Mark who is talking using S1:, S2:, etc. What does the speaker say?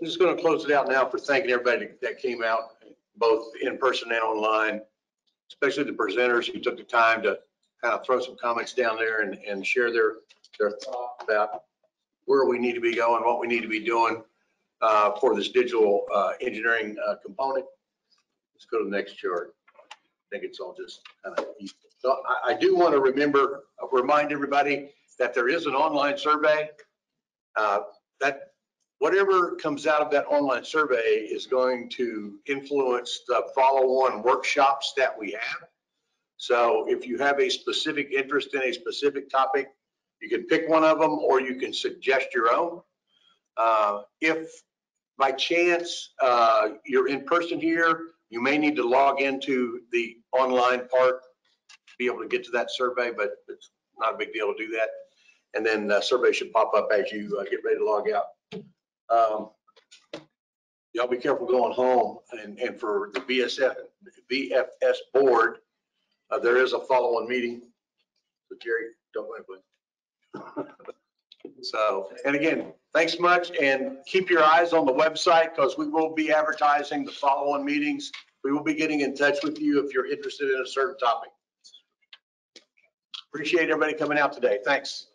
S1: I'm just going to close it out now for thanking everybody that came out, both in person and online, especially the presenters who took the time to kind of throw some comments down there and share their thought about where we need to be going, what we need to be doing for this digital engineering component. Let's go to the next chart. I think it's all just kind of easy. So I do want to remind everybody that there is an online survey. That whatever comes out of that online survey is going to influence the follow-on workshops that we have. So if you have a specific interest in a specific topic, you can pick one of them or you can suggest your own. If by chance you're in person here, you may need to log into the online part to be able to get to that survey, but it's not a big deal to do that. And then the survey should pop up as you get ready to log out. Y'all be careful going home. And for the VFS board, there is a follow-on meeting. So Jerry, don't mind, please. So, and again, thanks much, and keep your eyes on the website because we will be advertising the follow-on meetings. We will be getting in touch with you if you're interested in a certain topic. Appreciate everybody coming out today. Thanks.